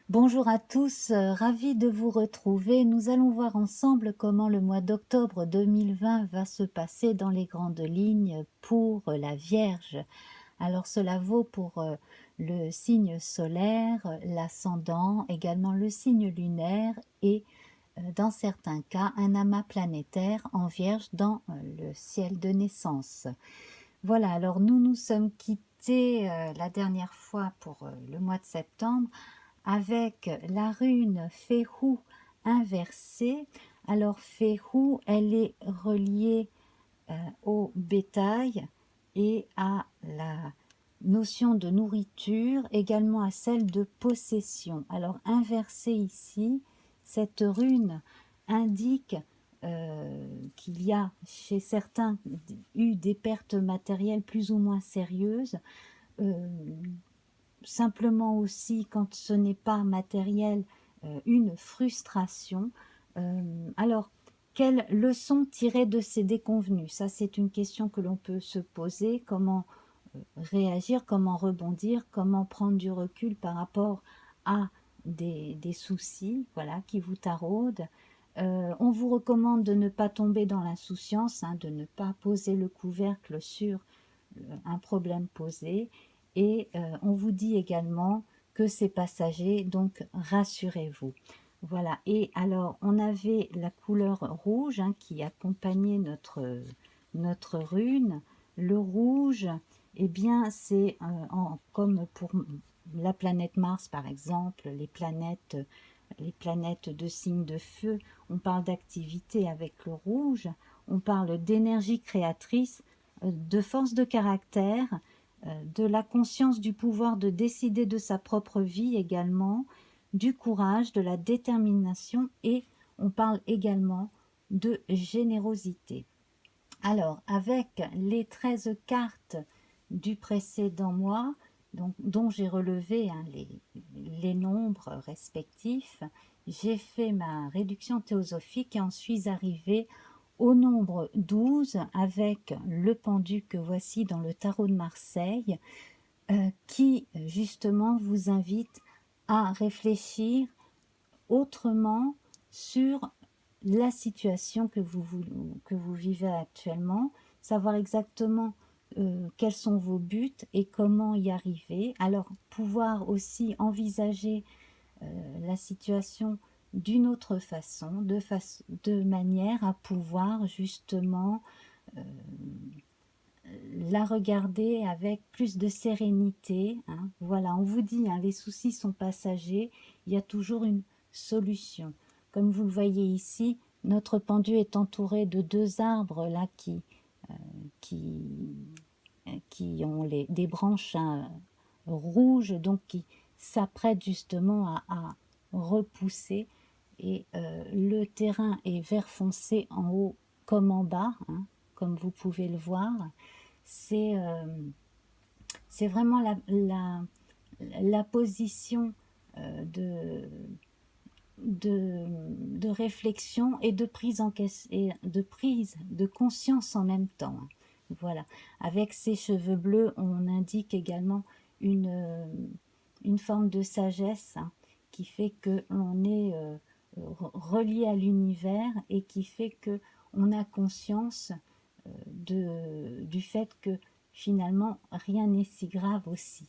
Bonjour à tous, ravie de vous retrouver. Nous allons voir ensemble comment le mois d'octobre 2020 va se passer dans les grandes lignes pour la Vierge. Alors cela vaut pour le signe solaire, l'ascendant, également le signe lunaire et dans certains cas un amas planétaire en Vierge dans le ciel de naissance. Voilà, alors nous nous sommes quittés la dernière fois pour le mois de septembre avec la rune Féhou inversée. Alors Féhou, elle est reliée au bétail et à la notion de nourriture, également à celle de possession. Alors inversée ici, cette rune indique qu'il y a chez certains eu des pertes matérielles plus ou moins sérieuses, euh, simplement aussi quand ce n'est pas matériel, une frustration. Alors, quelle leçon tirer de ces déconvenus? Ça, c'est une question que l'on peut se poser. Comment réagir, comment rebondir, comment prendre du recul par rapport à des soucis, voilà, qui vous taraudent. On vous recommande de ne pas tomber dans l'insouciance, hein, de ne pas poser le couvercle sur un problème posé. Et on vous dit également que c'est passager, donc rassurez-vous. Voilà, et alors on avait la couleur rouge hein, qui accompagnait notre rune. Le rouge, eh bien c'est comme pour la planète Mars par exemple, les planètes de signes de feu, on parle d'activité avec le rouge, on parle d'énergie créatrice, de force de caractère, de la conscience du pouvoir de décider de sa propre vie également, du courage, de la détermination et on parle également de générosité. Alors, avec les 13 cartes du précédent mois, donc, dont j'ai relevé hein, les nombres respectifs, j'ai fait ma réduction théosophique et en suis arrivée au nombre 12 avec le pendu que voici dans le tarot de Marseille, qui justement vous invite à réfléchir autrement sur la situation que vous vivez actuellement, savoir exactement quels sont vos buts et comment y arriver. Alors pouvoir aussi envisager la situation d'une autre façon, de manière à pouvoir justement euh, la regarder avec plus de sérénité. Hein. Voilà, on vous dit, hein, les soucis sont passagers, il y a toujours une solution. Comme vous le voyez ici, notre pendu est entouré de deux arbres là qui, qui ont des branches hein, rouges, donc qui s'apprêtent justement à repousser. Et le terrain est vert foncé en haut comme en bas, hein, comme vous pouvez le voir. C'est vraiment la position de, de réflexion et de prise de conscience en même temps. Voilà. Avec ses cheveux bleus, on indique également une forme de sagesse hein, qui fait que l'on est relié à l'univers et qui fait que on a conscience du fait que finalement rien n'est si grave aussi.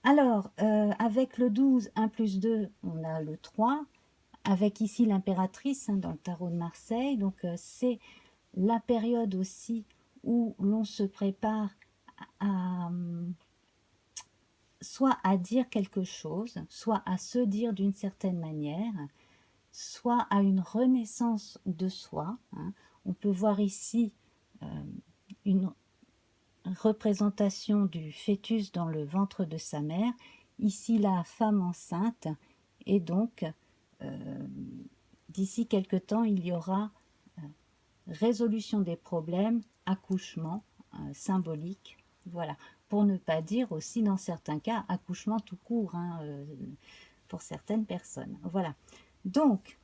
Alors, avec le 12, 1 plus 2, on a le 3, avec ici l'impératrice hein, dans le tarot de Marseille. Donc, c'est la période aussi où l'on se prépare à, soit à dire quelque chose, soit à se dire d'une certaine manière, soit à une renaissance de soi. Hein. On peut voir ici une représentation du fœtus dans le ventre de sa mère, ici la femme enceinte, et donc d'ici quelque temps il y aura résolution des problèmes, accouchement symbolique, voilà, pour ne pas dire aussi dans certains cas accouchement tout court hein, pour certaines personnes. Voilà, donc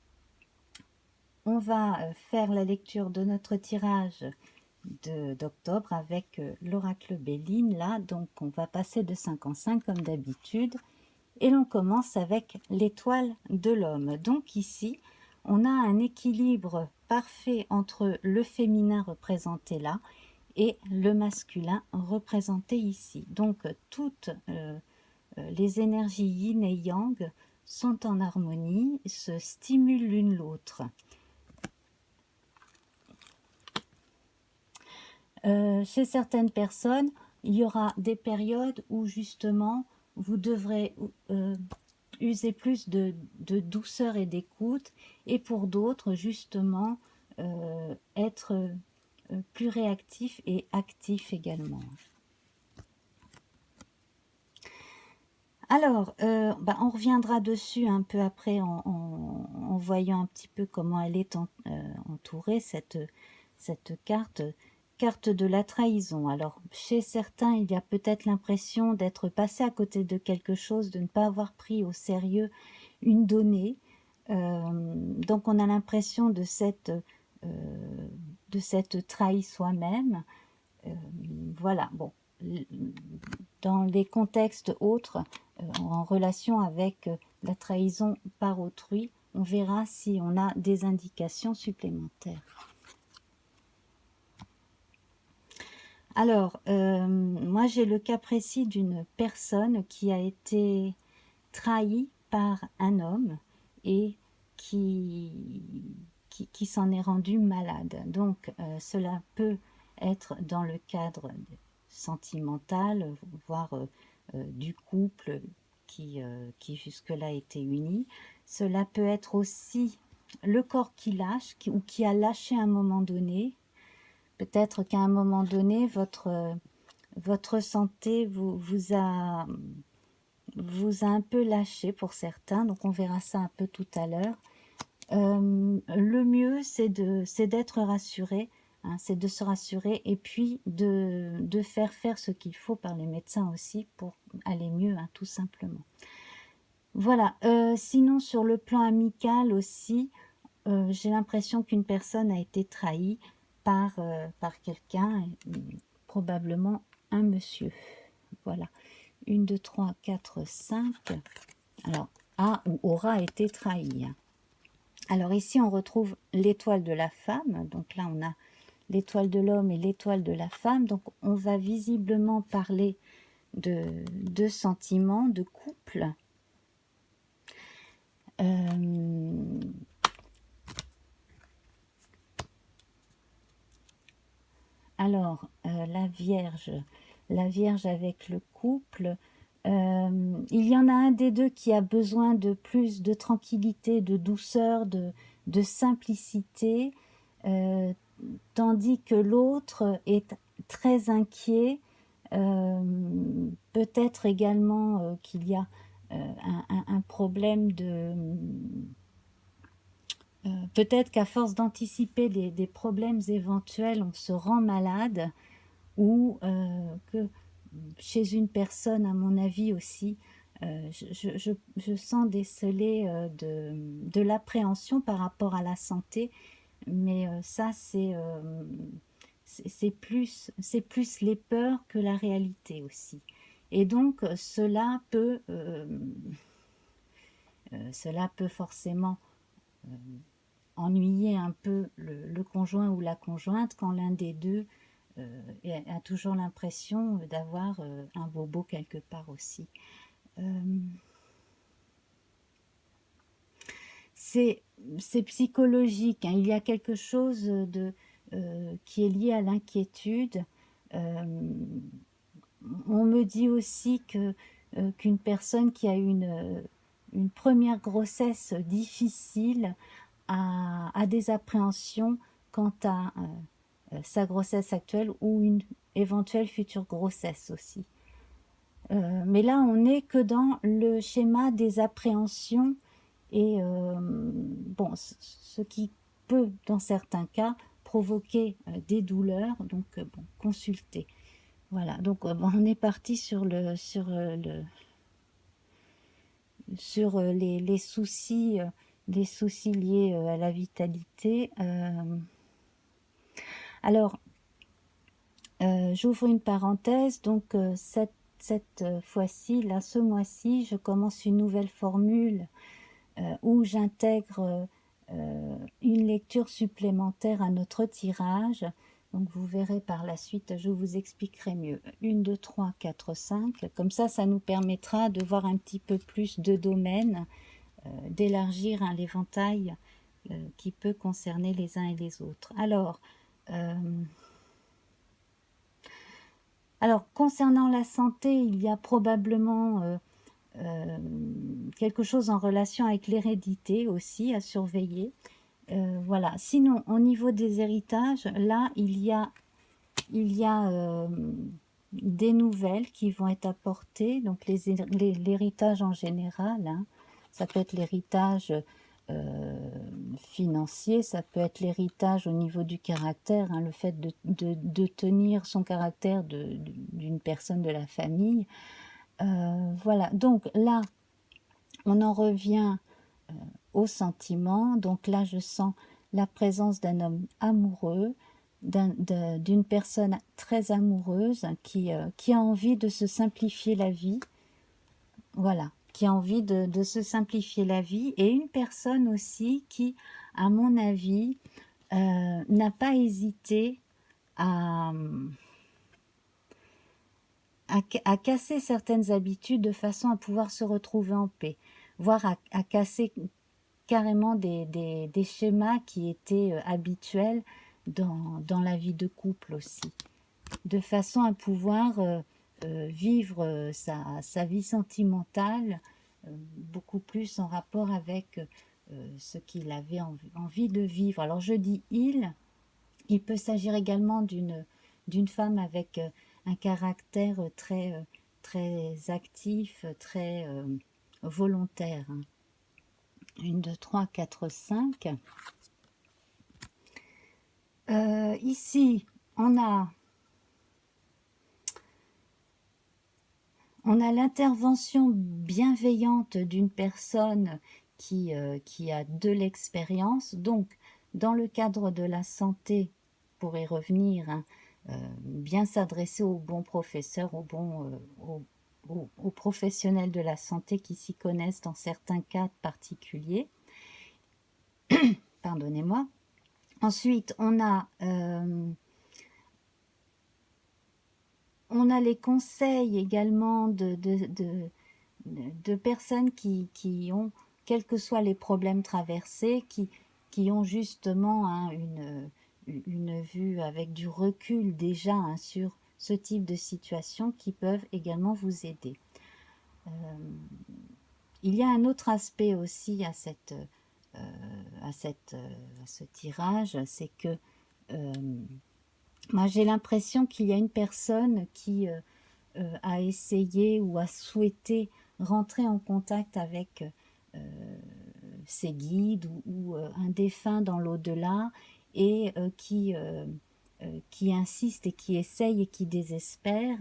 on va faire la lecture de notre tirage d'octobre avec l'oracle Béline là, donc on va passer de 5 en 5 comme d'habitude Et l'on commence avec l'étoile de l'homme. Donc ici, on a un équilibre parfait entre le féminin représenté là et le masculin représenté ici. Donc toutes les énergies yin et yang sont en harmonie, se stimulent l'une l'autre. Chez certaines personnes, il y aura des périodes où justement vous devrez user plus de douceur et d'écoute, et pour d'autres justement être plus réactif et actif également. Alors, on reviendra dessus un peu après en voyant un petit peu comment elle est entourée, cette carte de la trahison. Alors, chez certains, il y a peut-être l'impression d'être passé à côté de quelque chose, de ne pas avoir pris au sérieux une donnée. Donc, on a l'impression de s'être trahi soi-même. Voilà, bon. Dans les contextes autres, en relation avec la trahison par autrui, on verra si on a des indications supplémentaires. Alors, moi j'ai le cas précis d'une personne qui a été trahie par un homme et qui s'en est rendu malade. Donc, cela peut être dans le cadre sentimental, voire du couple qui jusque-là était uni. Cela peut être aussi le corps qui lâche ou qui a lâché à un moment donné. Peut-être qu'à un moment donné, votre santé vous a un peu lâché pour certains, donc on verra ça un peu tout à l'heure. Le mieux, c'est d'être rassuré, hein, c'est de se rassurer et puis de faire ce qu'il faut par les médecins aussi pour aller mieux, hein, tout simplement. Voilà, sinon sur le plan amical aussi, j'ai l'impression qu'une personne a été trahie par quelqu'un, probablement un monsieur. Voilà, 1, 2, 3, 4, 5. Alors, a ou aura été trahi. Alors ici, on retrouve l'étoile de la femme. Donc là, on a l'étoile de l'homme et l'étoile de la femme. Donc, on va visiblement parler de sentiments, de couple. Alors, la Vierge avec le couple. Il y en a un des deux qui a besoin de plus de tranquillité, de douceur, de simplicité, tandis que l'autre est très inquiet. Peut-être également qu'il y a un problème de... peut-être qu'à force d'anticiper des problèmes éventuels, on se rend malade, ou que chez une personne, à mon avis aussi, je sens déceler de l'appréhension par rapport à la santé, mais ça c'est plus les peurs que la réalité aussi. Et donc cela peut forcément ennuyer un peu le conjoint ou la conjointe quand l'un des deux a toujours l'impression d'avoir un bobo quelque part aussi. C'est psychologique, hein. Il y a quelque chose qui est lié à l'inquiétude. On me dit aussi qu'une personne qui a une première grossesse difficile a des appréhensions quant à sa grossesse actuelle ou une éventuelle future grossesse aussi. Mais là, on n'est que dans le schéma des appréhensions et bon, ce qui peut, dans certains cas, provoquer des douleurs. Donc, bon, consulter. Voilà, donc on est parti sur les soucis, liés à la vitalité. Alors, j'ouvre une parenthèse, donc cette fois-ci, là, ce mois-ci, je commence une nouvelle formule où j'intègre une lecture supplémentaire à notre tirage. Donc vous verrez par la suite, je vous expliquerai mieux. 1, 2, 3, 4, 5. Comme ça nous permettra de voir un petit peu plus de domaines, d'élargir l'éventail qui peut concerner les uns et les autres. Alors concernant la santé, il y a probablement quelque chose en relation avec l'hérédité aussi à surveiller. Voilà. Sinon, au niveau des héritages, là, il y a des nouvelles qui vont être apportées. Donc, l'héritage en général, hein, ça peut être l'héritage financier, ça peut être l'héritage au niveau du caractère, hein, le fait de tenir son caractère d'une personne de la famille. Voilà. Donc là, on en revient au sentiment. Donc là, je sens la présence d'un homme amoureux, d'une personne très amoureuse qui a envie de se simplifier la vie. Voilà, qui a envie de se simplifier la vie. Et une personne aussi qui, à mon avis, n'a pas hésité à casser certaines habitudes de façon à pouvoir se retrouver en paix, voire à casser carrément des schémas qui étaient habituels dans la vie de couple aussi, de façon à pouvoir vivre sa vie sentimentale beaucoup plus en rapport avec ce qu'il avait envie de vivre. Alors je dis il peut s'agir également d'une femme avec un caractère très actif, très volontaire. 1, 2, 3, 4, 5. Ici, on a l'intervention bienveillante d'une personne qui a de l'expérience. Donc, dans le cadre de la santé, pour y revenir, hein, bien s'adresser aux bons professeurs, aux professionnels de la santé qui s'y connaissent dans certains cas particuliers. Pardonnez-moi. Ensuite, on a les conseils également de personnes qui ont, quels que soient les problèmes traversés, qui ont justement hein, une vue avec du recul déjà hein, sur ce type de situation qui peuvent également vous aider. Il y a un autre aspect aussi à ce tirage, c'est que moi j'ai l'impression qu'il y a une personne qui a essayé ou a souhaité rentrer en contact avec ses guides ou un défunt dans l'au-delà et qui insiste et qui essaye et qui désespère.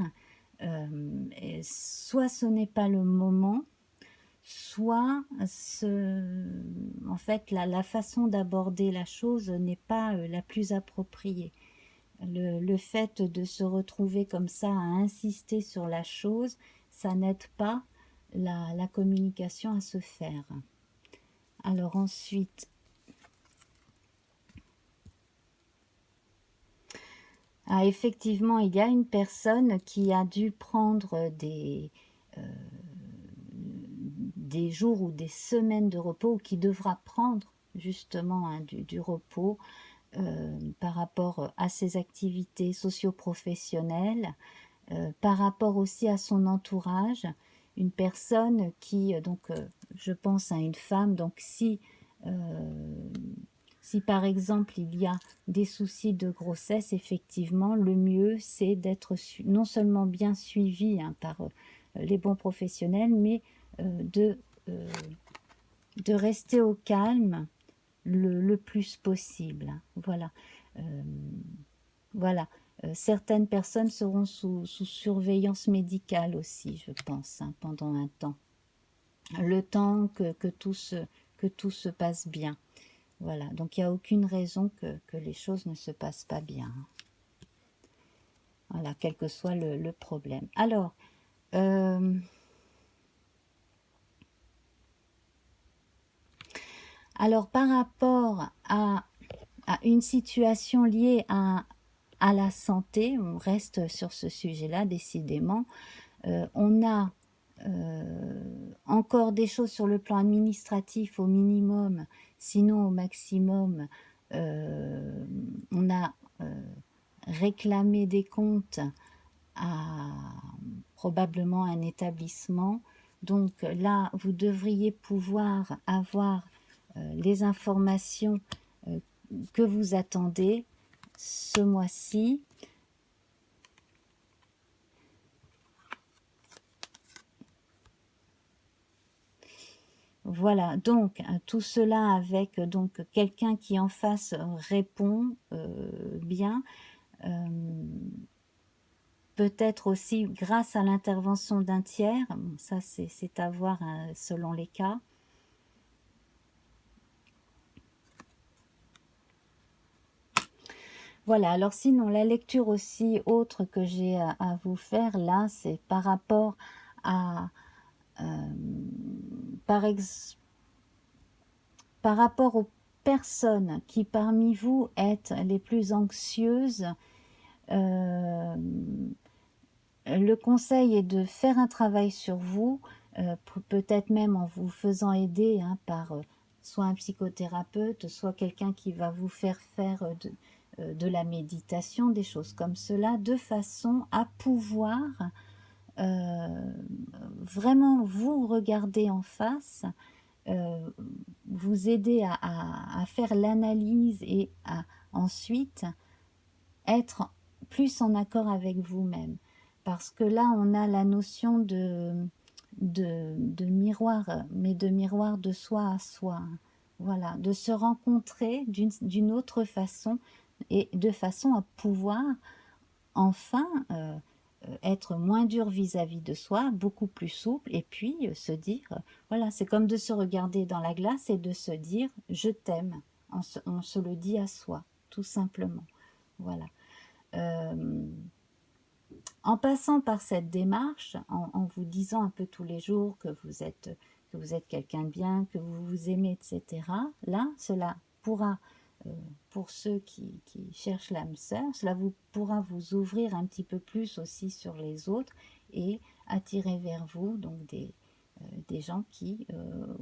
Et soit ce n'est pas le moment, soit en fait la façon d'aborder la chose n'est pas la plus appropriée. Le fait de se retrouver comme ça à insister sur la chose, ça n'aide pas la communication à se faire. Alors ensuite, effectivement, il y a une personne qui a dû prendre des jours ou des semaines de repos, ou qui devra prendre justement hein, du repos par rapport à ses activités socio-professionnelles, par rapport aussi à son entourage, une personne qui, donc je pense à une femme, donc si par exemple il y a des soucis de grossesse, effectivement le mieux c'est d'être non seulement bien suivi hein, par les bons professionnels, mais de rester au calme le plus possible. Voilà. Voilà. Certaines personnes seront sous surveillance médicale aussi, je pense, hein, pendant un temps. Le temps que tout se passe bien. Voilà. Donc, il n'y a aucune raison que les choses ne se passent pas bien. Voilà, quel que soit le problème. Alors, Alors, par rapport à une situation liée à la santé, on reste sur ce sujet-là décidément, on a encore des choses sur le plan administratif au minimum, sinon au maximum, on a réclamé des comptes à probablement un établissement. Donc là, vous devriez pouvoir avoir les informations que vous attendez ce mois-ci. Voilà, donc tout cela avec donc quelqu'un qui en face répond bien, peut-être aussi grâce à l'intervention d'un tiers, ça c'est à voir selon les cas. Voilà, alors sinon la lecture aussi autre que j'ai à vous faire là, c'est par rapport à par rapport aux personnes qui parmi vous êtes les plus anxieuses. Le conseil est de faire un travail sur vous, peut-être même en vous faisant aider par soit un psychothérapeute, soit quelqu'un qui va vous faire de la méditation, des choses comme cela, de façon à pouvoir vraiment vous regarder en face, vous aider à faire l'analyse et à ensuite être plus en accord avec vous-même. Parce que là, on a la notion de miroir, mais de miroir de soi à soi. Voilà, de se rencontrer d'une autre façon et de façon à pouvoir enfin être moins dur vis-à-vis de soi, beaucoup plus souple, et puis se dire, voilà, c'est comme de se regarder dans la glace et de se dire, je t'aime. On se le dit à soi, tout simplement. Voilà. En passant par cette démarche, en vous disant un peu tous les jours que vous êtes quelqu'un de bien, que vous vous aimez, etc., là, cela pourra, pour ceux qui cherchent l'âme sœur, cela pourra vous ouvrir un petit peu plus aussi sur les autres et attirer vers vous donc des gens qui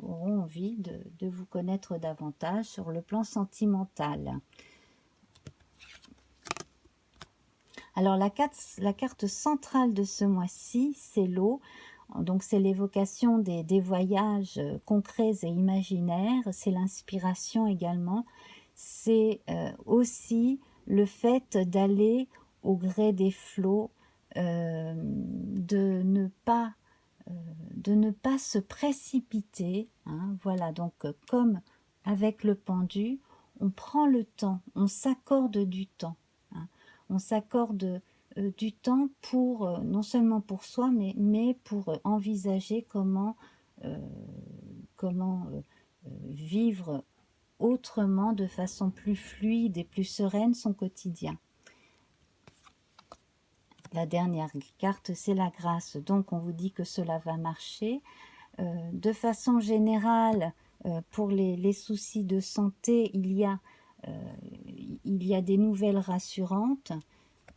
auront envie de vous connaître davantage sur le plan sentimental. Alors la carte centrale de ce mois-ci, c'est l'eau. Donc c'est l'évocation des voyages concrets et imaginaires. C'est l'inspiration également. C'est aussi le fait d'aller au gré des flots, de ne pas se précipiter. Voilà, donc comme avec le pendu, on prend le temps, on s'accorde du temps. On s'accorde du temps pour, non seulement pour soi, mais pour envisager comment vivre autrement, de façon plus fluide et plus sereine son quotidien. La dernière carte, c'est la grâce. Donc, on vous dit que cela va marcher. De façon générale, pour les soucis de santé, il y a des nouvelles rassurantes.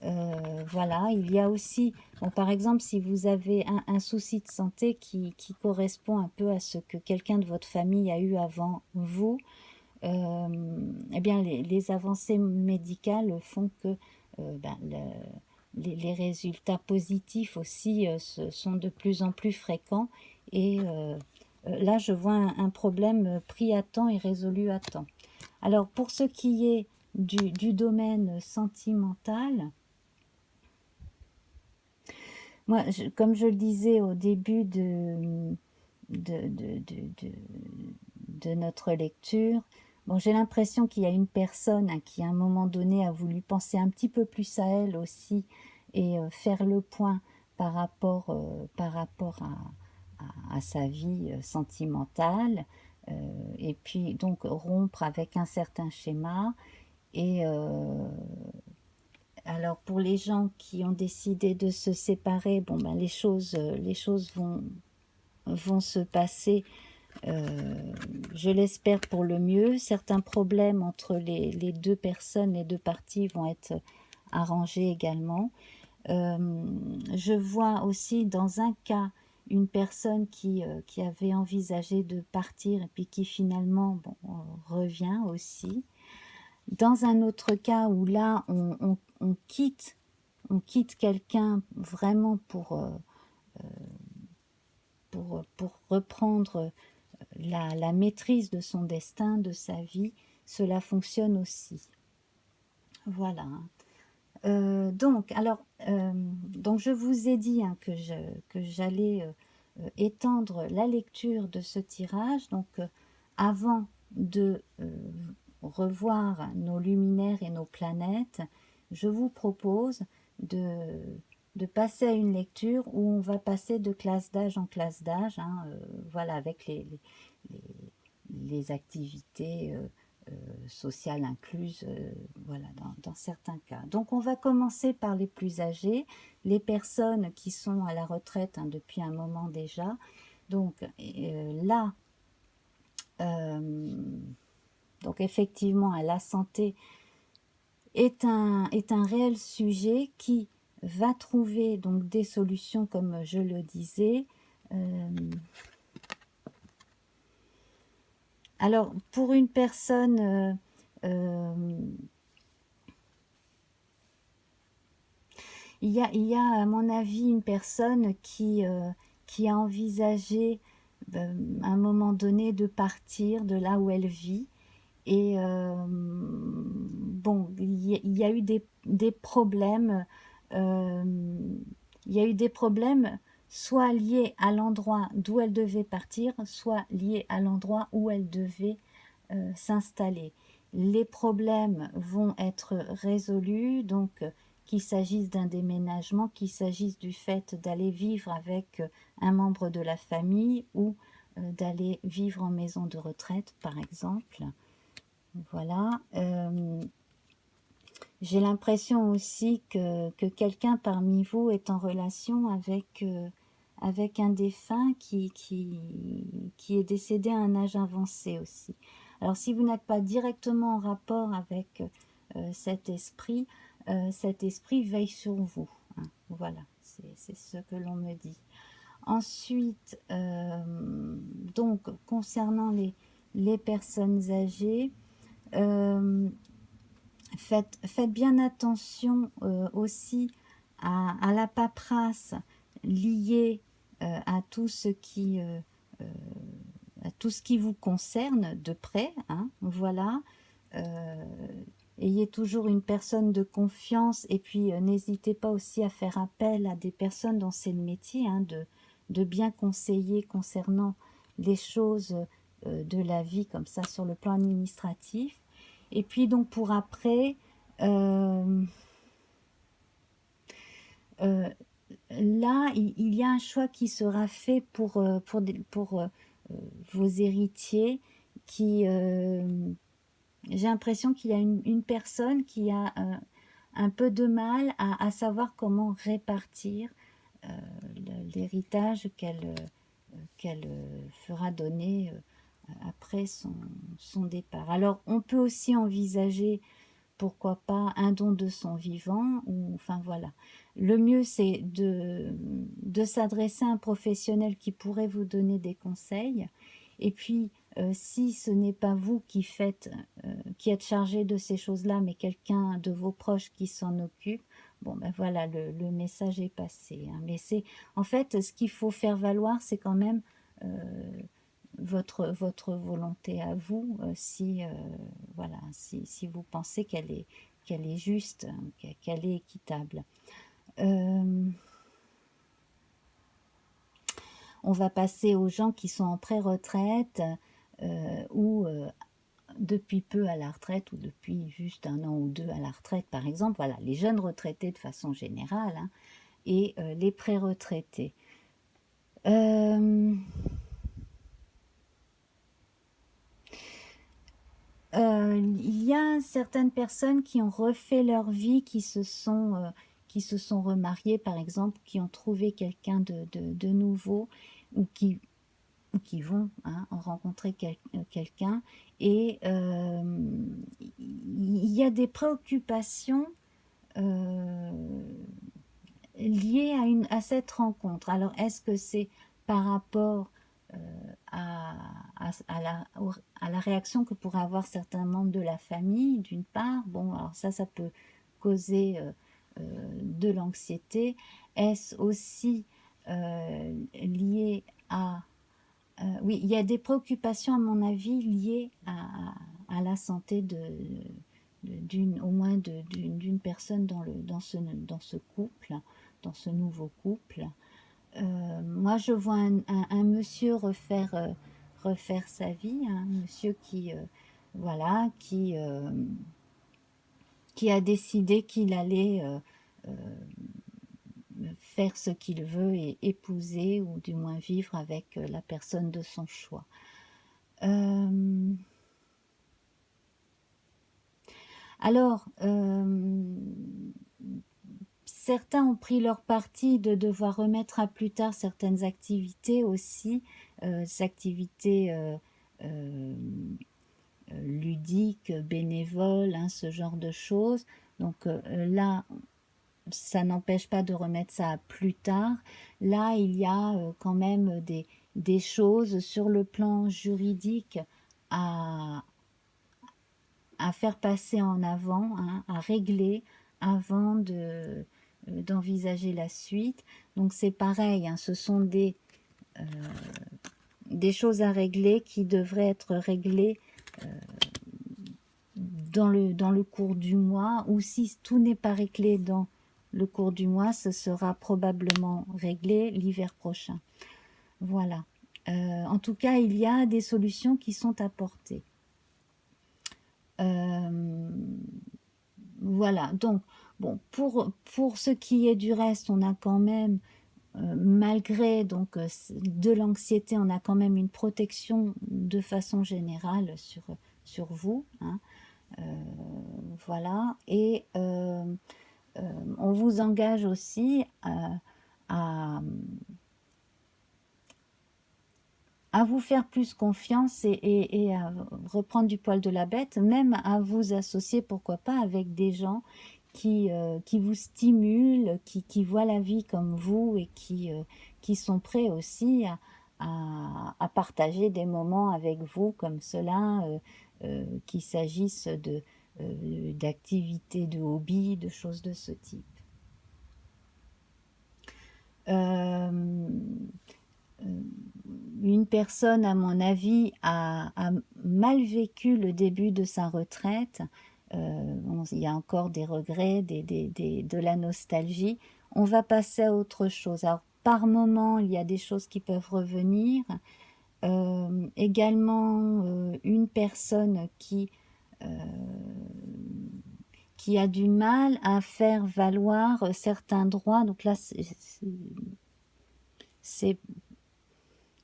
Voilà, il y a aussi, bon, par exemple, si vous avez un souci de santé qui correspond un peu à ce que quelqu'un de votre famille a eu avant vous, eh bien, les avancées médicales font que les résultats positifs aussi sont de plus en plus fréquents. Et là, je vois un problème pris à temps et résolu à temps. Alors, pour ce qui est du domaine sentimental, moi, comme je le disais au début de notre lecture, bon, j'ai l'impression qu'il y a une personne qui, à un moment donné, a voulu penser un petit peu plus à elle aussi et faire le point par rapport à sa vie sentimentale, et puis donc rompre avec un certain schéma et Alors pour les gens qui ont décidé de se séparer, bon ben les choses vont se passer, je l'espère pour le mieux. Certains problèmes entre les deux personnes, les deux parties vont être arrangés également. Je vois aussi dans un cas une personne qui avait envisagé de partir et puis qui finalement revient aussi. Dans un autre cas où là on quitte quelqu'un vraiment pour reprendre la maîtrise de son destin, de sa vie, cela fonctionne aussi. Voilà. Donc je vous ai dit que j'allais étendre la lecture de ce tirage. Donc, avant de revoir nos luminaires et nos planètes, je vous propose de passer à une lecture où on va passer de classe d'âge en classe d'âge, voilà, avec les activités sociales incluses, voilà, dans certains cas. Donc on va commencer par les plus âgés, les personnes qui sont à la retraite depuis un moment déjà. Donc là, donc effectivement, la santé est un réel sujet qui va trouver donc des solutions, comme je le disais. Alors, pour une personne, il y a, à mon avis, une personne qui a envisagé à un moment donné de partir de là où elle vit. Et bon, il y a eu des problèmes. Il y a eu des problèmes soit liés à l'endroit d'où elle devait partir, soit liés à l'endroit où elle devait s'installer. Les problèmes vont être résolus, donc qu'il s'agisse d'un déménagement, qu'il s'agisse du fait d'aller vivre avec un membre de la famille ou d'aller vivre en maison de retraite, par exemple. Voilà. J'ai l'impression aussi que quelqu'un parmi vous est en relation avec un défunt qui est décédé à un âge avancé aussi. Alors si vous n'êtes pas directement en rapport avec cet esprit veille sur vous. Voilà, c'est ce que l'on me dit. Ensuite, donc concernant les personnes âgées, faites bien attention aussi à la paperasse liée à tout ce qui vous concerne de près, voilà. Ayez toujours une personne de confiance et puis n'hésitez pas aussi à faire appel à des personnes dont c'est le métier, de bien conseiller concernant les choses de la vie comme ça sur le plan administratif. Et puis donc pour après, là il y a un choix qui sera fait pour vos héritiers qui j'ai l'impression qu'il y a une personne qui a un peu de mal à savoir comment répartir l'héritage qu'elle fera donner après son départ. Alors on peut aussi envisager, pourquoi pas, un don de son vivant, ou enfin voilà. Le mieux c'est de s'adresser à un professionnel qui pourrait vous donner des conseils. Et puis si ce n'est pas vous qui êtes chargé de ces choses-là, mais quelqu'un de vos proches qui s'en occupe, bon ben voilà, le message est passé. Mais c'est en fait ce qu'il faut faire valoir, c'est quand même votre volonté à vous, voilà, si vous pensez qu'elle est juste, qu'elle est équitable. On va passer aux gens qui sont en pré-retraite ou depuis peu à la retraite ou depuis juste 1 an ou 2 à la retraite, par exemple. Voilà, les jeunes retraités de façon générale et les pré-retraités. Il y a a certaines personnes qui ont refait leur vie, qui se sont remariées, par exemple, qui ont trouvé quelqu'un de nouveau, ou qui vont en rencontrer quelqu'un. Et il y a des préoccupations liées à cette rencontre. Alors, est-ce que c'est par rapport à la réaction que pourraient avoir certains membres de la famille, d'une part? Bon, alors ça peut causer de l'anxiété. Est-ce aussi lié à... oui, il y a des préoccupations, à mon avis, liées à la santé au moins d'une personne dans ce couple, dans ce nouveau couple. Moi, je vois un monsieur refaire sa vie, un monsieur voilà, qui a décidé qu'il allait faire ce qu'il veut et épouser, ou du moins vivre avec la personne de son choix. Alors, certains ont pris leur parti de devoir remettre à plus tard certaines activités aussi, activités ludiques, bénévoles, ce genre de choses. Donc là, ça n'empêche pas de remettre ça à plus tard. Là, il y a quand même des choses sur le plan juridique à faire passer en avant, à régler avant d'envisager la suite. Donc c'est pareil, ce sont des choses à régler qui devraient être réglées dans le cours du mois, ou si tout n'est pas réglé dans le cours du mois, ce sera probablement réglé l'hiver prochain. Voilà. En tout cas, il y a des solutions qui sont apportées. Voilà, donc, bon, pour ce qui est du reste, on a quand même, malgré donc de l'anxiété, on a quand même une protection de façon générale sur vous. Voilà, et on vous engage aussi à vous faire plus confiance et à reprendre du poil de la bête, même à vous associer, pourquoi pas, avec des gens qui vous stimulent, qui voient la vie comme vous, et qui sont prêts aussi à partager des moments avec vous comme cela, qu'il s'agisse d'activités, de hobbies, de choses de ce type. Une personne, à mon avis, a mal vécu le début de sa retraite. Il y a encore des regrets, de la nostalgie. On va passer à autre chose. Alors, par moment, il y a des choses qui peuvent revenir. Également, une personne qui a du mal à faire valoir certains droits. Donc là,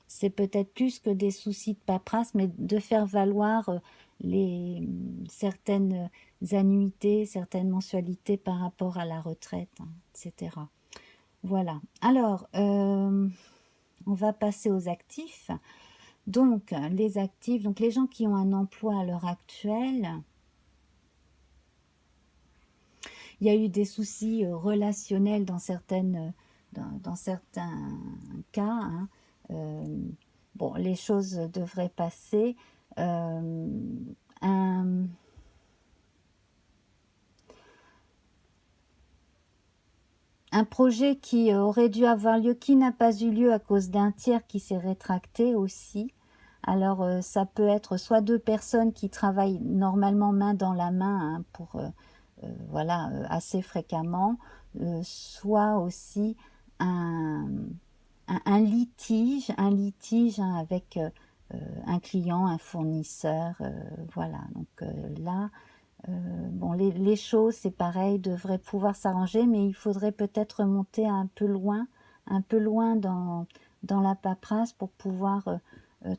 c'est peut-être plus que des soucis de paperasse, mais de faire valoir certaines annuités, certaines mensualités par rapport à la retraite, etc. Voilà. Alors, on va passer aux actifs. Donc, les actifs, donc les gens qui ont un emploi à l'heure actuelle, il y a eu des soucis relationnels dans certains cas. Bon, les choses devraient passer. Un projet qui aurait dû avoir lieu, qui n'a pas eu lieu à cause d'un tiers qui s'est rétracté aussi. Alors, ça peut être soit deux personnes qui travaillent normalement main dans la main, voilà, assez fréquemment, soit aussi un litige avec un client, un fournisseur, voilà. Donc là, bon, les choses, c'est pareil, devraient pouvoir s'arranger, mais il faudrait peut-être monter un peu loin dans la paperasse pour pouvoir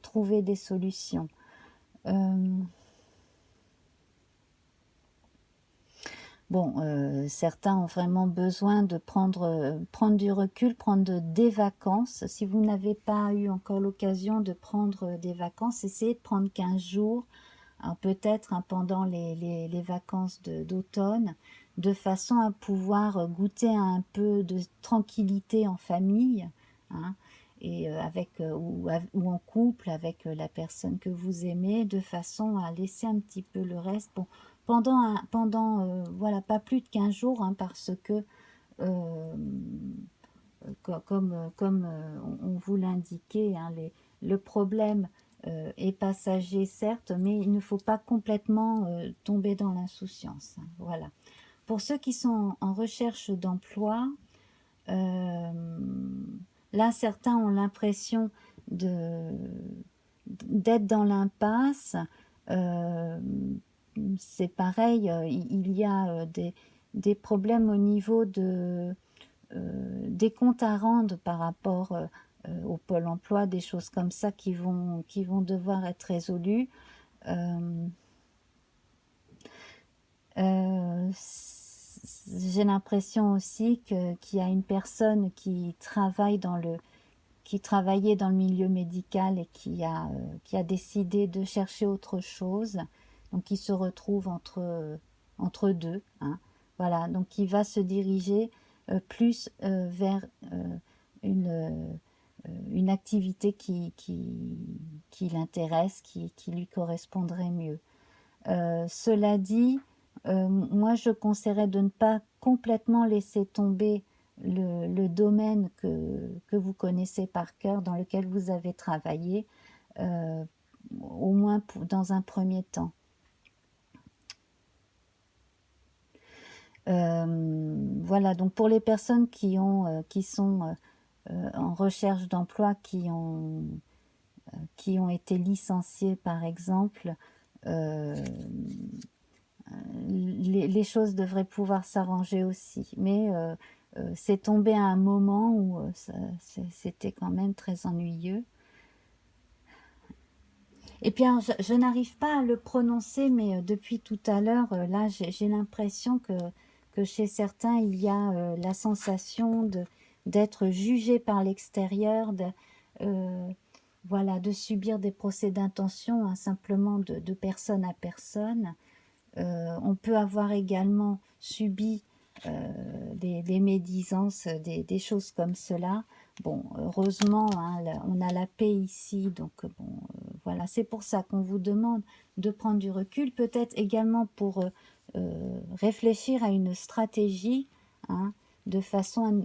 trouver des solutions. Bon, certains ont vraiment besoin de prendre du recul, prendre des vacances. Si vous n'avez pas eu encore l'occasion de prendre des vacances, essayez de prendre 15 jours, alors peut-être hein, pendant les vacances d'automne, de façon à pouvoir goûter à un peu de tranquillité en famille, hein, et ou en couple avec la personne que vous aimez, de façon à laisser un petit peu le reste. Bon, voilà, pas plus de 15 jours, hein, parce que euh, on vous l'indiquait, hein, le problème est passager, certes, mais il ne faut pas complètement tomber dans l'insouciance, hein, voilà. Pour ceux qui sont en recherche d'emploi, euh, là, certains ont l'impression d'être dans l'impasse. Euh, c'est pareil, il y a des problèmes au niveau des comptes à rendre par rapport au Pôle emploi, des choses comme ça qui vont devoir être résolues. Euh, j'ai l'impression aussi qu'il y a une personne qui travaillait dans le milieu médical et qui a décidé de chercher autre chose, donc qui se retrouve entre deux, hein. Voilà, donc qui va se diriger plus vers une activité qui l'intéresse, qui lui correspondrait mieux. Cela dit, moi je conseillerais de ne pas complètement laisser tomber le domaine que vous connaissez par cœur, dans lequel vous avez travaillé, euh, au moins dans un premier temps. Voilà, donc pour les personnes qui sont en recherche d'emploi, qui ont été licenciées par exemple, euh, les choses devraient pouvoir s'arranger aussi. Mais c'est tombé à un moment où c'était quand même très ennuyeux. Et puis alors, je n'arrive pas à le prononcer, mais depuis tout à l'heure, là, j'ai l'impression que chez certains, il y a la sensation d'être jugé par l'extérieur, euh, voilà, de subir des procès d'intention, hein, simplement de personne à personne. On peut avoir également subi des médisances, des choses comme cela. Bon, heureusement, hein, on a la paix ici, donc bon, voilà, c'est pour ça qu'on vous demande de prendre du recul, peut-être également pour réfléchir à une stratégie, hein, de façon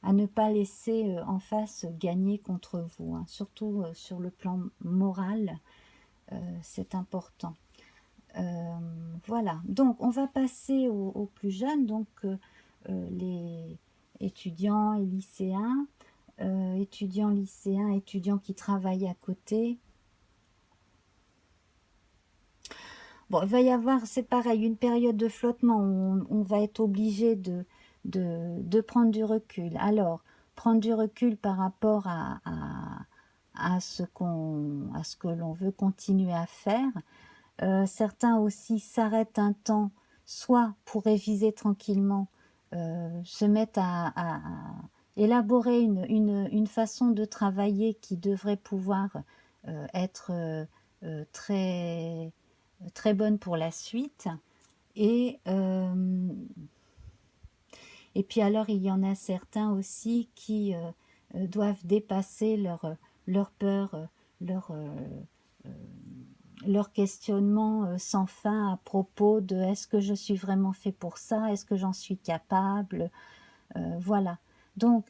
à ne pas laisser en face gagner contre vous, hein, surtout sur le plan moral, c'est important. Voilà, donc on va passer aux plus jeunes, donc les étudiants et lycéens, étudiants qui travaillent à côté. Bon, il va y avoir, c'est pareil, une période de flottement où on va être obligé de prendre du recul. Alors, prendre du recul par rapport à à ce que l'on veut continuer à faire. Certains aussi s'arrêtent un temps, soit pour réviser tranquillement, se mettent à élaborer une façon de travailler qui devrait pouvoir être très, très bonne pour la suite. Et, euh, et puis alors, il y en a certains aussi qui doivent dépasser leur peur, leur, leur questionnement sans fin à propos de est-ce que je suis vraiment fait pour ça, est-ce que j'en suis capable, voilà. Donc,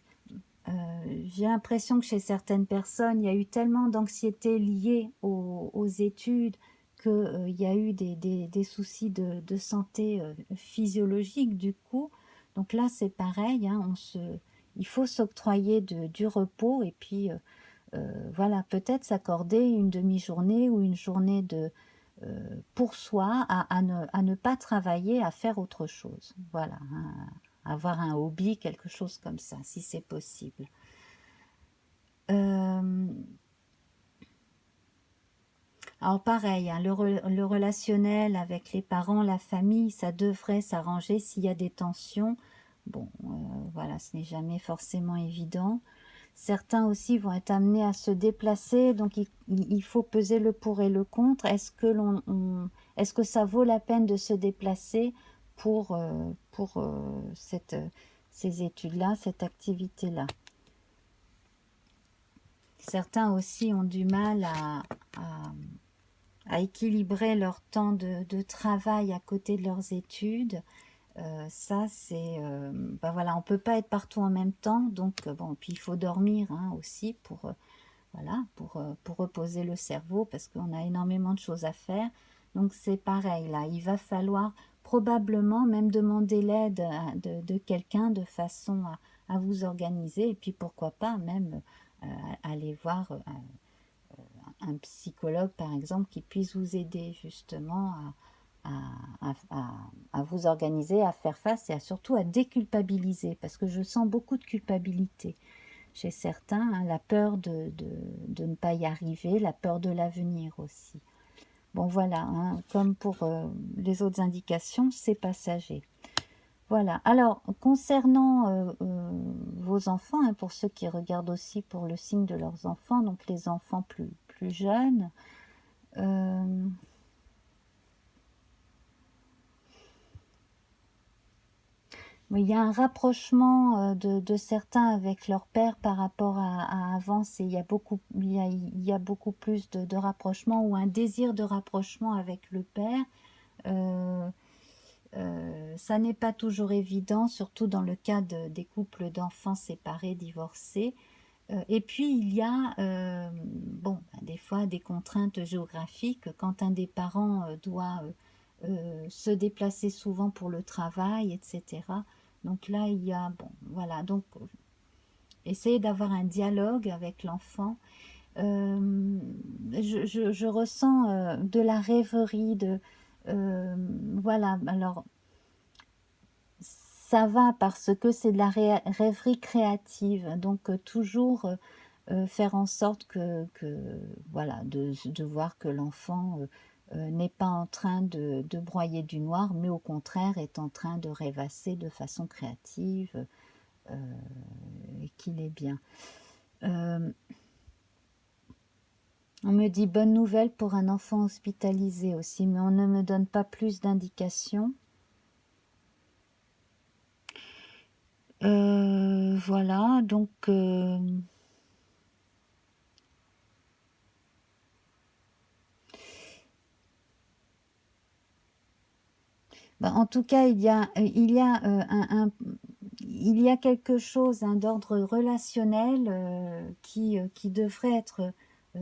j'ai l'impression que chez certaines personnes, il y a eu tellement d'anxiété liée aux études qu'il y a eu des soucis de santé physiologique du coup. Donc là, c'est pareil, hein, il faut s'octroyer du repos et puis voilà, peut-être s'accorder une demi-journée ou une journée pour soi à ne pas travailler, à faire autre chose. Voilà, hein, avoir un hobby, quelque chose comme ça, si c'est possible. Euh, Alors pareil, hein, le relationnel avec les parents, la famille, ça devrait s'arranger s'il y a des tensions. Bon, voilà, ce n'est jamais forcément évident. Certains aussi vont être amenés à se déplacer, donc il faut peser le pour et le contre. Est-ce que ça vaut la peine de se déplacer pour ces études-là, cette activité-là? Certains aussi ont du mal à équilibrer leur temps de travail à côté de leurs études. Ça, c'est... ben voilà, on peut pas être partout en même temps, donc bon, puis il faut dormir hein, aussi voilà, pour reposer le cerveau, parce qu'on a énormément de choses à faire. Donc c'est pareil, là, il va falloir probablement même demander l'aide de quelqu'un de façon à vous organiser, et puis pourquoi pas même aller voir un psychologue, par exemple, qui puisse vous aider justement à vous organiser, à faire face et surtout à déculpabiliser, parce que je sens beaucoup de culpabilité chez certains, hein, la peur de ne pas y arriver, la peur de l'avenir aussi. Bon voilà, hein, comme pour les autres indications, c'est passager. Voilà, alors concernant vos enfants, hein, pour ceux qui regardent aussi pour le signe de leurs enfants, donc les enfants plus jeunes, oui, il y a un rapprochement de certains avec leur père par rapport à avant. Il y a beaucoup plus de rapprochement ou un désir de rapprochement avec le père. Euh, Ça n'est pas toujours évident, surtout dans le cas des couples d'enfants séparés, divorcés. Et puis il y a, bon, des fois des contraintes géographiques. Quand un des parents doit se déplacer souvent pour le travail, etc. Donc là, il y a, bon, voilà, donc essayer d'avoir un dialogue avec l'enfant. Je ressens de la rêverie, voilà, alors ça va parce que c'est de la rêverie créative, donc toujours faire en sorte voilà, de voir que l'enfant n'est pas en train de broyer du noir, mais au contraire est en train de rêvasser de façon créative et qu'il est bien. On me dit bonne nouvelle pour un enfant hospitalisé aussi, mais on ne me donne pas plus d'indications. Voilà, donc... ben, en tout cas, il y a quelque chose hein, d'ordre relationnel qui devrait être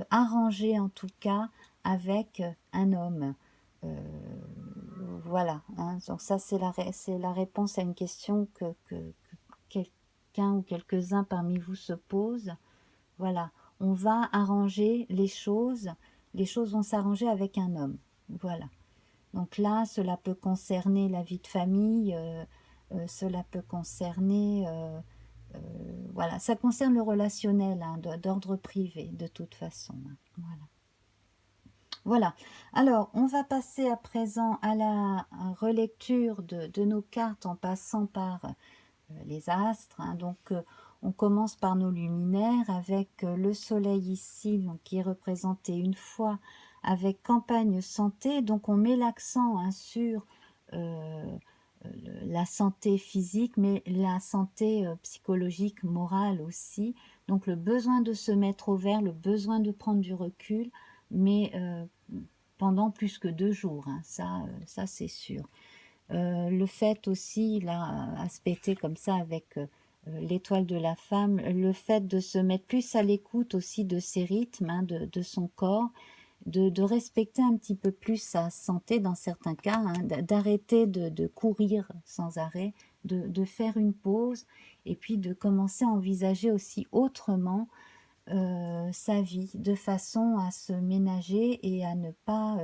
arrangé en tout cas avec un homme. Euh, voilà, hein. Donc ça c'est la réponse à une question que quelqu'un ou quelques-uns parmi vous se posent. Voilà, on va arranger les choses vont s'arranger avec un homme. Voilà. Donc là, cela peut concerner la vie de famille, cela peut concerner, voilà, ça concerne le relationnel, hein, d'ordre privé, de toute façon. Hein. Voilà. Voilà. Alors, on va passer à présent à la relecture de nos cartes en passant par les astres. Hein. Donc, on commence par nos luminaires avec le soleil ici, donc, qui est représenté une fois avec campagne santé. Donc, on met l'accent hein, sur euh, la santé physique, mais la santé psychologique, morale aussi. Donc, le besoin de se mettre au vert, le besoin de prendre du recul, mais pendant plus que 2 jours. Hein. Ça c'est sûr. Le fait aussi, là, aspecté comme ça avec l'étoile de la femme, le fait de se mettre plus à l'écoute aussi de ses rythmes, hein, de son corps, de respecter un petit peu plus sa santé dans certains cas, hein, d'arrêter de courir sans arrêt, de faire une pause et puis de commencer à envisager aussi autrement sa vie, de façon à se ménager et à ne pas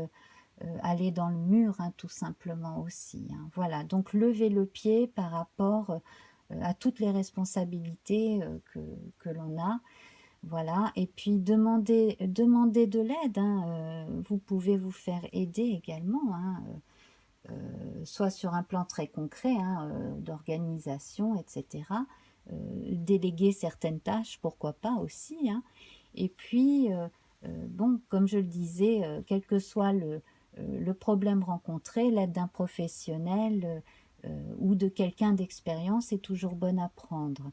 aller dans le mur, hein, tout simplement aussi. Hein. Voilà, donc lever le pied par rapport à toutes les responsabilités que l'on a. Voilà, et puis demandez de l'aide, hein, vous pouvez vous faire aider également, hein, soit sur un plan très concret, hein, d'organisation, etc. Déléguer certaines tâches, pourquoi pas aussi, hein. Et puis, bon, comme je le disais, quel que soit le problème rencontré, l'aide d'un professionnel ou de quelqu'un d'expérience est toujours bonne à prendre.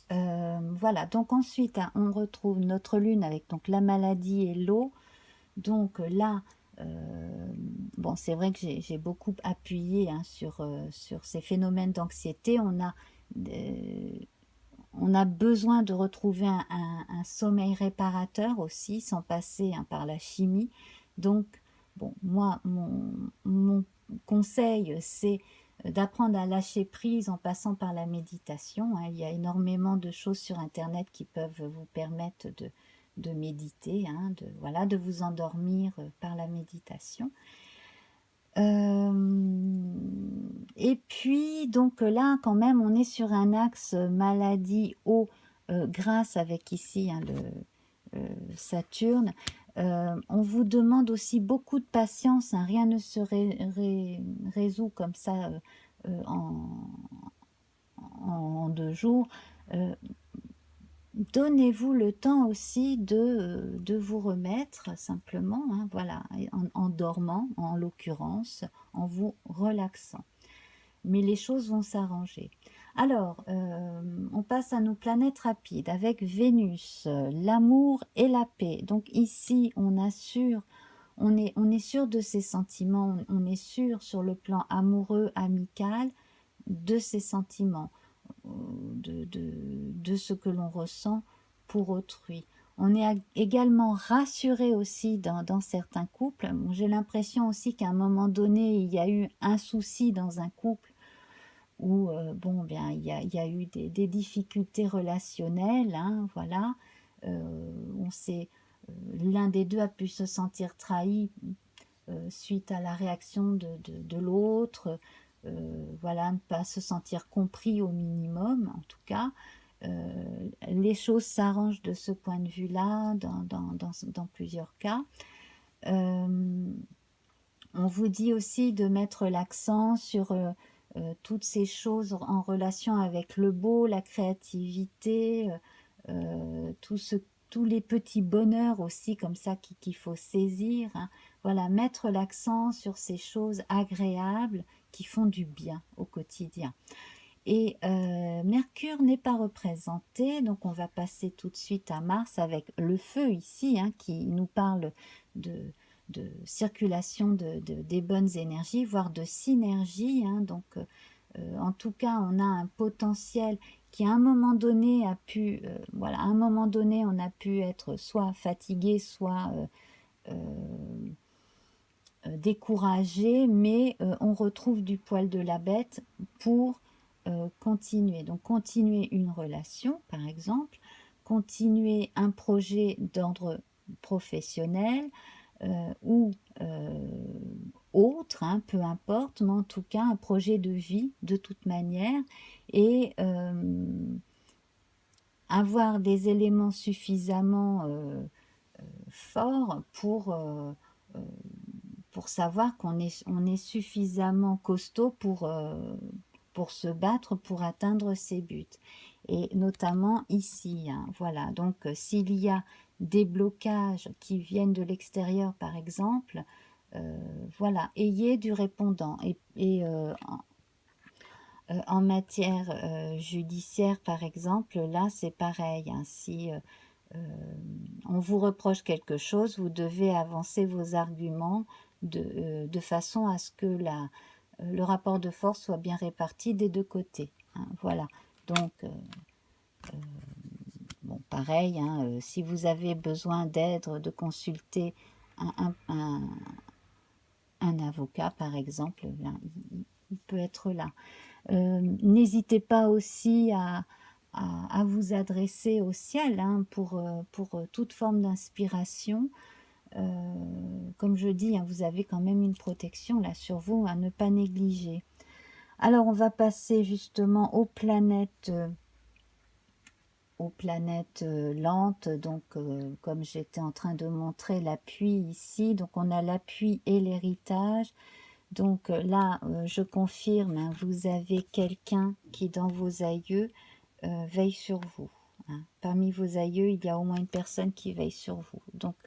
Voilà, donc ensuite, hein, on retrouve notre lune avec donc la maladie et l'eau. Donc là, bon, c'est vrai que j'ai beaucoup appuyé, hein, sur ces phénomènes d'anxiété. On a besoin de retrouver un sommeil réparateur aussi, sans passer, hein, par la chimie. Donc, bon, moi, mon conseil, c'est d'apprendre à lâcher prise en passant par la méditation, hein. Il y a énormément de choses sur Internet qui peuvent vous permettre de méditer, hein, voilà, de vous endormir par la méditation. Et puis, donc là, quand même, on est sur un axe maladie eau grasse avec ici, hein, Saturne. On vous demande aussi beaucoup de patience, hein, rien ne se résout comme ça en 2 jours. Donnez-vous le temps aussi de vous remettre simplement, hein, voilà, en dormant en l'occurrence, en vous relaxant. Mais les choses vont s'arranger. Alors, on passe à nos planètes rapides avec Vénus, l'amour et la paix. Donc ici, on est sûr de ses sentiments, on est sûr sur le plan amoureux, amical, de ses sentiments, de ce que l'on ressent pour autrui. On est également rassuré aussi dans certains couples. Bon, j'ai l'impression aussi qu'à un moment donné, il y a eu un souci dans un couple où bon, bien, il y a eu des difficultés relationnelles, hein, voilà. On sait, l'un des deux a pu se sentir trahi suite à la réaction de l'autre, voilà, ne pas se sentir compris au minimum, en tout cas. Les choses s'arrangent de ce point de vue-là dans plusieurs cas. On vous dit aussi de mettre l'accent sur toutes ces choses en relation avec le beau, la créativité, tous les petits bonheurs aussi comme ça qu'il faut saisir, hein. Voilà, mettre l'accent sur ces choses agréables qui font du bien au quotidien. Et Mercure n'est pas représenté, donc on va passer tout de suite à Mars avec le feu ici, hein, qui nous parle de circulation des bonnes énergies, voire de synergie, hein. Donc en tout cas, on a un potentiel qui à un moment donné a pu, voilà, à un moment donné, on a pu être soit fatigué, soit découragé, mais on retrouve du poil de la bête pour continuer. Donc continuer une relation, par exemple, continuer un projet d'ordre professionnel ou autre, hein, peu importe, mais en tout cas un projet de vie de toute manière, et avoir des éléments suffisamment forts pour savoir on est suffisamment costaud pour se battre, pour atteindre ses buts. Et notamment ici, hein, voilà. Donc, s'il y a des blocages qui viennent de l'extérieur, par exemple, voilà, ayez du répondant. En matière judiciaire, par exemple, là, c'est pareil, hein. Si on vous reproche quelque chose, vous devez avancer vos arguments de façon à ce que le rapport de force soit bien réparti des deux côtés, hein, voilà. Donc, bon, pareil, hein, si vous avez besoin d'aide, de consulter un avocat, par exemple, bien, il peut être là. N'hésitez pas aussi à vous adresser au ciel, hein, pour toute forme d'inspiration. Comme je dis, hein, vous avez quand même une protection là sur vous à ne pas négliger. Alors on va passer justement aux planètes aux planètes lentes, donc comme j'étais en train de montrer l'appui ici, donc on a l'appui et l'héritage. Donc là, je confirme, hein, vous avez quelqu'un qui dans vos aïeux veille sur vous, hein. Parmi vos aïeux, il y a au moins une personne qui veille sur vous. Donc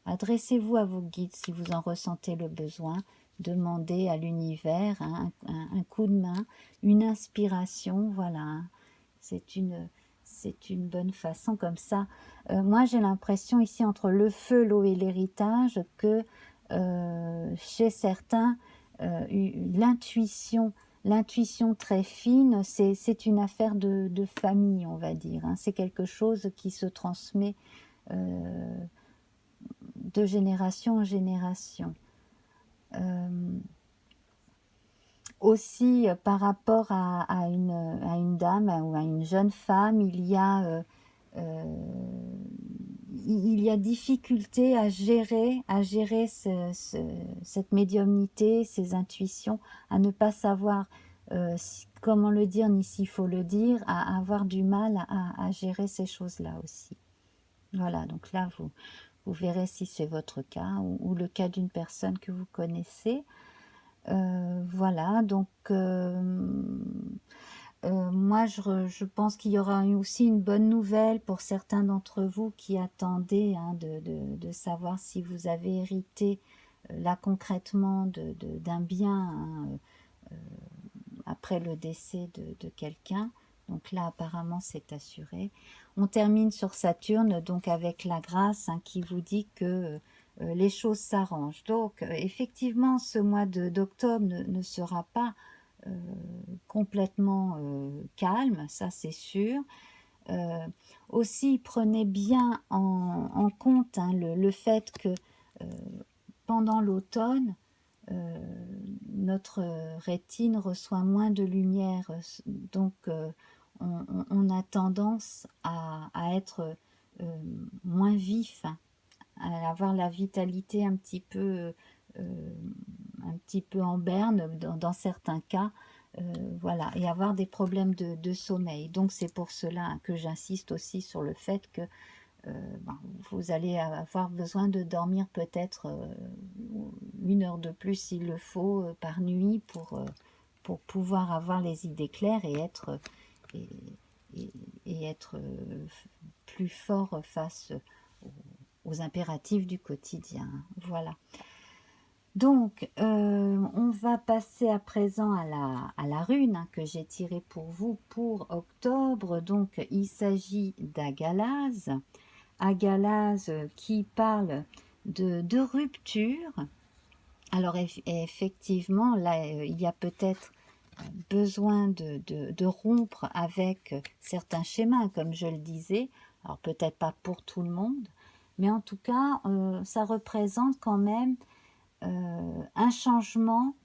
adressez-vous à vos guides si vous en ressentez le besoin. Demandez à l'univers, hein, un coup de main, une inspiration, voilà, hein. C'est une bonne façon comme ça. Moi, j'ai l'impression ici, entre le feu, l'eau et l'héritage, que chez certains, l'intuition très fine, c'est une affaire de famille, on va dire, hein. C'est quelque chose qui se transmet de génération en génération. Aussi, par rapport à une dame ou à une jeune femme, il y a difficulté à gérer cette médiumnité, ces intuitions, à ne pas savoir comment le dire ni s'il faut le dire, à avoir du mal à gérer ces choses-là aussi. Voilà, donc là, vous verrez si c'est votre cas ou le cas d'une personne que vous connaissez. Voilà, donc moi je pense qu'il y aura aussi une bonne nouvelle pour certains d'entre vous qui attendaient, hein, de savoir si vous avez hérité là concrètement d'un bien, hein, après le décès de quelqu'un. Donc là apparemment c'est assuré. On termine sur Saturne, donc avec la grâce, hein, qui vous dit que les choses s'arrangent. Donc effectivement ce mois d'octobre ne sera pas complètement calme, ça c'est sûr. Aussi prenez bien en compte, hein, le fait que pendant l'automne, notre rétine reçoit moins de lumière, donc on a tendance à être moins vif, hein, à avoir la vitalité un petit peu en berne dans certains cas, voilà, et avoir des problèmes de sommeil. Donc c'est pour cela que j'insiste aussi sur le fait que ben, vous allez avoir besoin de dormir peut-être 1 heure de plus s'il le faut par nuit pour pouvoir avoir les idées claires et être, et, et être plus fort face aux impératifs du quotidien. Voilà. Donc, on va passer à présent à la rune, hein, que j'ai tirée pour vous pour octobre. Donc, il s'agit d'Agalaz. Agalaz qui parle de rupture. Alors, effectivement, là, il y a peut-être besoin de rompre avec certains schémas, comme je le disais. Alors, peut-être pas pour tout le monde, mais en tout cas, ça représente quand même un changement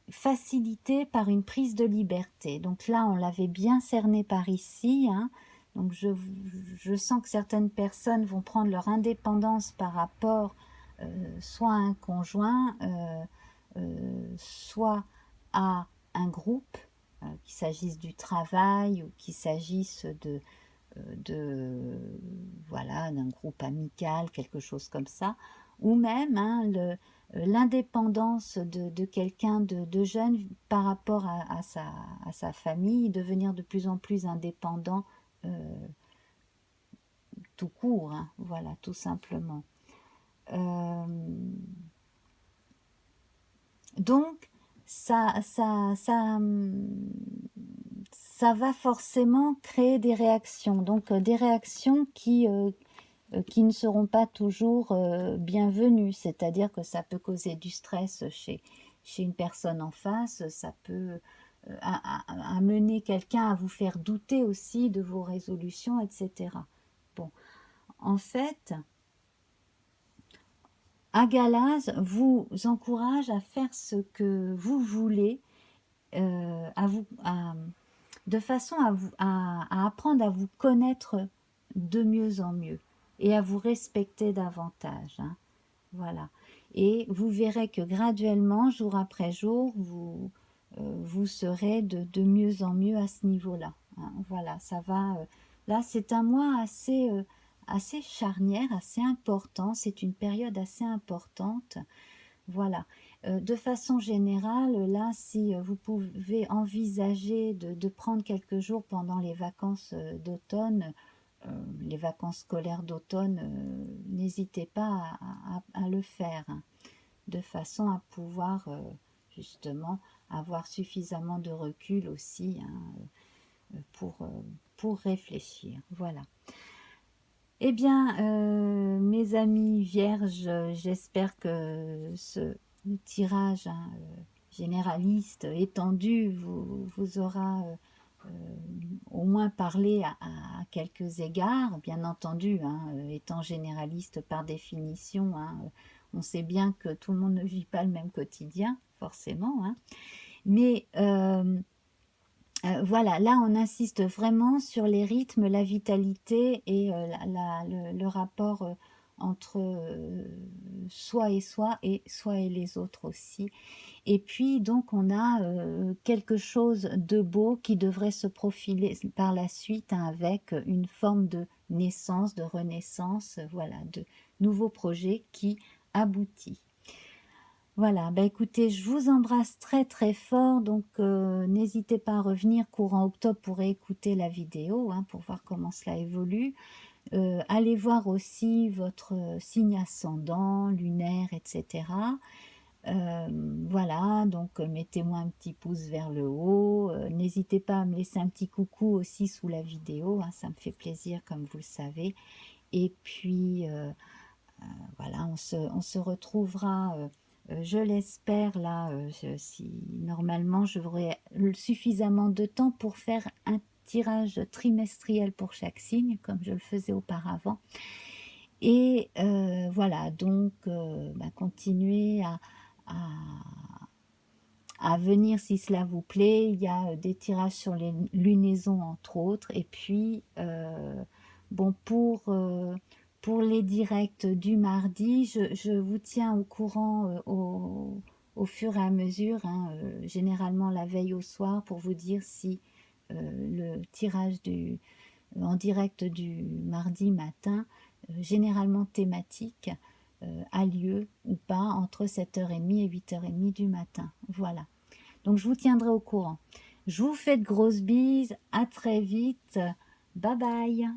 facilité par une prise de liberté. Donc là, on l'avait bien cerné par ici, hein. Donc je sens que certaines personnes vont prendre leur indépendance par rapport soit à un conjoint, soit à un groupe, qu'il s'agisse du travail ou qu'il s'agisse voilà, d'un groupe amical, quelque chose comme ça, ou même, hein, l'indépendance de quelqu'un de jeune par rapport à sa famille, devenir de plus en plus indépendant tout court, hein, voilà, tout simplement. Donc, ça va forcément créer des réactions, donc des réactions qui ne seront pas toujours bienvenues, c'est-à-dire que ça peut causer du stress chez une personne en face, ça peut amener quelqu'un à vous faire douter aussi de vos résolutions, etc. Bon, en fait, Agalaz vous encourage à faire ce que vous voulez, de façon à apprendre à vous connaître de mieux en mieux et à vous respecter davantage, hein. Voilà. Et vous verrez que graduellement, jour après jour, vous serez de mieux en mieux à ce niveau-là, hein. Voilà, ça va Là, c'est un mois assez charnière, assez important. C'est une période assez importante. Voilà. De façon générale, là, si vous pouvez envisager de prendre quelques jours pendant les vacances d'automne, les vacances scolaires d'automne, n'hésitez pas à le faire, hein, de façon à pouvoir justement avoir suffisamment de recul aussi, hein, pour réfléchir. Voilà. Eh bien, mes amis vierges, j'espère que ce tirage, hein, généraliste, étendu, vous aura au moins parlé à quelques égards. Bien entendu, hein, étant généraliste par définition, hein, on sait bien que tout le monde ne vit pas le même quotidien, forcément, hein. Mais voilà, là on insiste vraiment sur les rythmes, la vitalité et le rapport entre soi et soi et les autres aussi. Et puis donc on a quelque chose de beau qui devrait se profiler par la suite, hein, avec une forme de naissance, de renaissance, voilà, de nouveaux projets qui aboutit. Voilà, bah écoutez, je vous embrasse très très fort, donc n'hésitez pas à revenir courant octobre pour écouter la vidéo, hein, pour voir comment cela évolue. Allez voir aussi votre signe ascendant, lunaire, etc. Voilà, donc mettez-moi un petit pouce vers le haut. N'hésitez pas à me laisser un petit coucou aussi sous la vidéo, hein, ça me fait plaisir comme vous le savez. Et puis voilà, on se retrouvera, je l'espère, là, si normalement j'aurai suffisamment de temps pour faire un tirage trimestriel pour chaque signe, comme je le faisais auparavant. Et voilà, donc bah, continuez à venir si cela vous plaît. Il y a des tirages sur les lunaisons entre autres. Et puis, bon, pour les directs du mardi, je vous tiens au courant au fur et à mesure, hein, généralement la veille au soir, pour vous dire si le tirage en direct du mardi matin, généralement thématique, a lieu ou pas entre 7h30 et 8h30 du matin. Voilà. Donc je vous tiendrai au courant. Je vous fais de grosses bises. À très vite. Bye bye.